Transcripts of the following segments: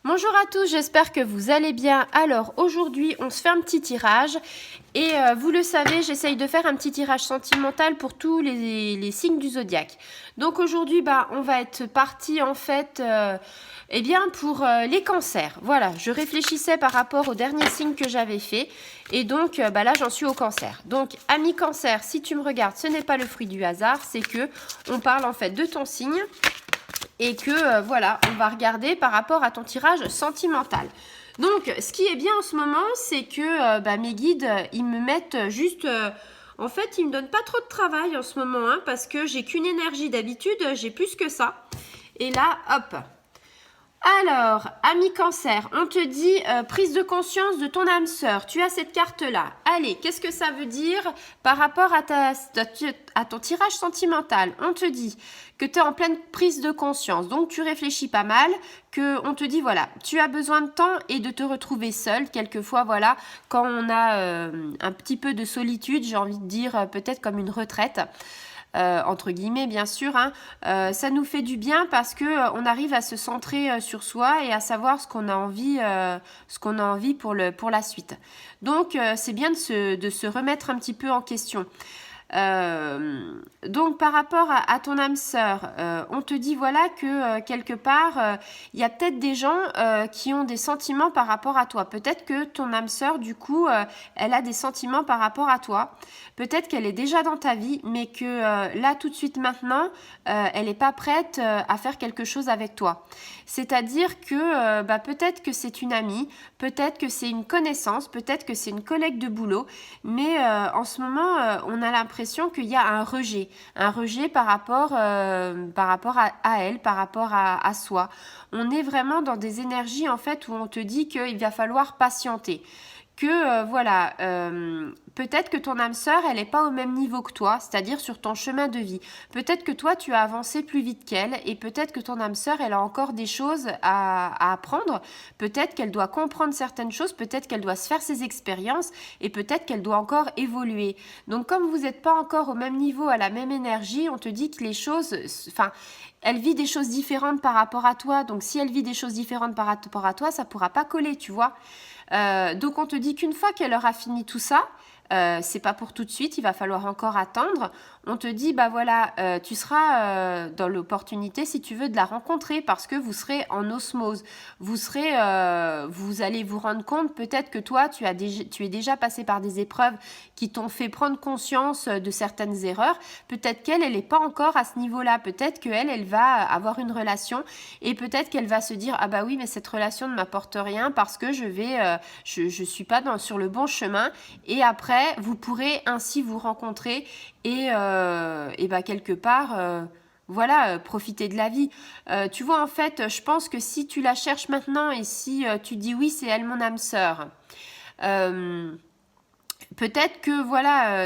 Bonjour à tous, j'espère que vous allez bien. Alors aujourd'hui on se fait un petit tirage et vous le savez, j'essaye de faire un petit tirage sentimental pour tous les signes du zodiaque. Donc aujourd'hui on va être parti en fait pour les cancers. Voilà, je réfléchissais par rapport au dernier signe que j'avais fait et donc là j'en suis au cancer. Donc ami cancer, si tu me regardes, ce n'est pas le fruit du hasard, c'est que on parle en fait de ton signe. Et que voilà, on va regarder par rapport à ton tirage sentimental. Donc, ce qui est bien en ce moment, c'est que mes guides, ils me mettent juste... en fait, ils me donnent pas trop de travail en ce moment, parce que j'ai qu'une énergie d'habitude, j'ai plus que ça. Et là, hop. Alors, ami cancer, on te dit prise de conscience de ton âme sœur. Tu as cette carte-là. Allez, qu'est-ce que ça veut dire par rapport à ton tirage sentimental? On te dit que tu es en pleine prise de conscience. Donc, tu réfléchis pas mal, que on te dit, voilà, tu as besoin de temps et de te retrouver seule. Quelquefois, voilà, quand on a un petit peu de solitude, j'ai envie de dire peut-être comme une retraite. Entre guillemets bien sûr, ça nous fait du bien parce que on arrive à se centrer sur soi et à savoir ce qu'on a envie pour la suite. Donc c'est bien de se remettre un petit peu en question. Donc par rapport à ton âme sœur, on te dit voilà que quelque part il y a peut-être des gens qui ont des sentiments par rapport à toi. Peut-être que ton âme sœur du coup elle a des sentiments par rapport à toi. Peut-être qu'elle est déjà dans ta vie mais que là tout de suite maintenant elle n'est pas prête à faire quelque chose avec toi. C'est-à-dire que peut-être que c'est une amie, peut-être que c'est une connaissance, peut-être que c'est une collègue de boulot, mais en ce moment on a l'impression qu'il y a un rejet par rapport à elle, par rapport à soi. On est vraiment dans des énergies en fait où on te dit qu'il va falloir patienter. Peut-être que ton âme sœur, elle n'est pas au même niveau que toi, c'est-à-dire sur ton chemin de vie. Peut-être que toi, tu as avancé plus vite qu'elle et peut-être que ton âme sœur, elle a encore des choses à apprendre. Peut-être qu'elle doit comprendre certaines choses, peut-être qu'elle doit se faire ses expériences et peut-être qu'elle doit encore évoluer. Donc, comme vous n'êtes pas encore au même niveau, à la même énergie, on te dit que les choses... elle vit des choses différentes par rapport à toi. Donc, si elle vit des choses différentes par rapport à toi, ça ne pourra pas coller, tu vois. Donc on te dit qu'une fois qu'elle aura fini tout ça, c'est pas pour tout de suite, il va falloir encore attendre. On te dit tu seras dans l'opportunité si tu veux de la rencontrer parce que vous serez en osmose. Vous allez vous rendre compte peut-être que toi tu es déjà passé par des épreuves qui t'ont fait prendre conscience de certaines erreurs. Peut-être qu'elle n'est pas encore à ce niveau-là. Peut-être qu'elle va avoir une relation et peut-être qu'elle va se dire ah bah oui mais cette relation ne m'apporte rien parce que je suis pas sur le bon chemin et après vous pourrez ainsi vous rencontrer et quelque part profiter de la vie. Tu vois en fait je pense que si tu la cherches maintenant et si tu dis oui c'est elle mon âme sœur, peut-être que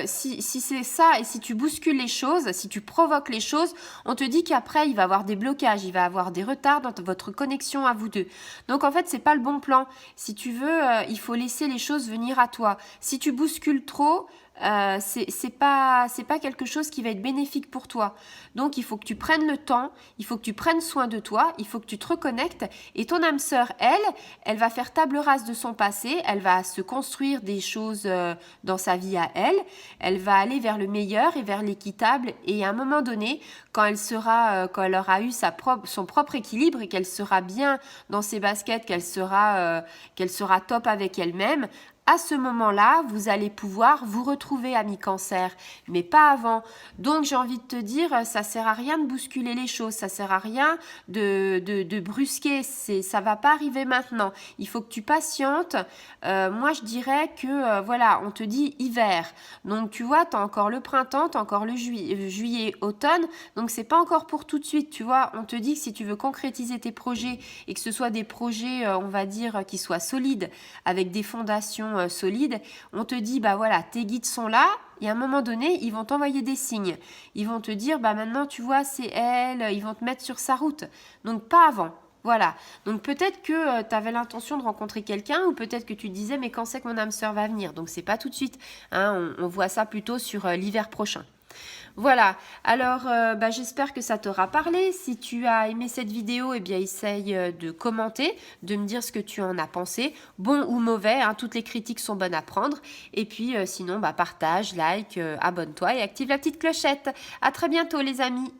si c'est ça et si tu bouscules les choses, si tu provoques les choses, on te dit qu'après il va y avoir des blocages, il va y avoir des retards dans votre connexion à vous deux. Donc en fait c'est pas le bon plan. Si tu veux, il faut laisser les choses venir à toi. Si tu bouscules trop, c'est pas quelque chose qui va être bénéfique pour toi. Donc il faut que tu prennes le temps, il faut que tu prennes soin de toi, il faut que tu te reconnectes et ton âme sœur elle va faire table rase de son passé, elle va se construire des choses dans sa vie à elle va aller vers le meilleur et vers l'équitable et à un moment donné quand elle aura eu son propre équilibre et qu'elle sera bien dans ses baskets, qu'elle sera top avec elle-même, à ce moment-là, vous allez pouvoir vous retrouver, ami cancer, mais pas avant. Donc, j'ai envie de te dire, ça sert à rien de bousculer les choses, ça sert à rien de brusquer, ça va pas arriver maintenant. Il faut que tu patientes. Moi, je dirais que, on te dit hiver. Donc, tu vois, tu as encore le printemps, tu as encore le juillet, automne. Donc, c'est pas encore pour tout de suite, tu vois. On te dit que si tu veux concrétiser tes projets et que ce soit des projets, on va dire, qui soient solides, avec des fondations solide, on te dit tes guides sont là et à un moment donné ils vont t'envoyer des signes, ils vont te dire maintenant tu vois c'est elle, ils vont te mettre sur sa route, donc pas avant. Voilà, donc peut-être que tu avais l'intention de rencontrer quelqu'un ou peut-être que tu te disais mais quand c'est que mon âme sœur va venir, donc c'est pas tout de suite, on voit ça plutôt sur l'hiver prochain. Voilà, alors bah, j'espère que ça t'aura parlé. Si tu as aimé cette vidéo, eh bien essaye de commenter, de me dire ce que tu en as pensé, bon ou mauvais, hein, toutes les critiques sont bonnes à prendre. Et puis sinon, bah, partage, like, abonne-toi et active la petite clochette. À très bientôt les amis.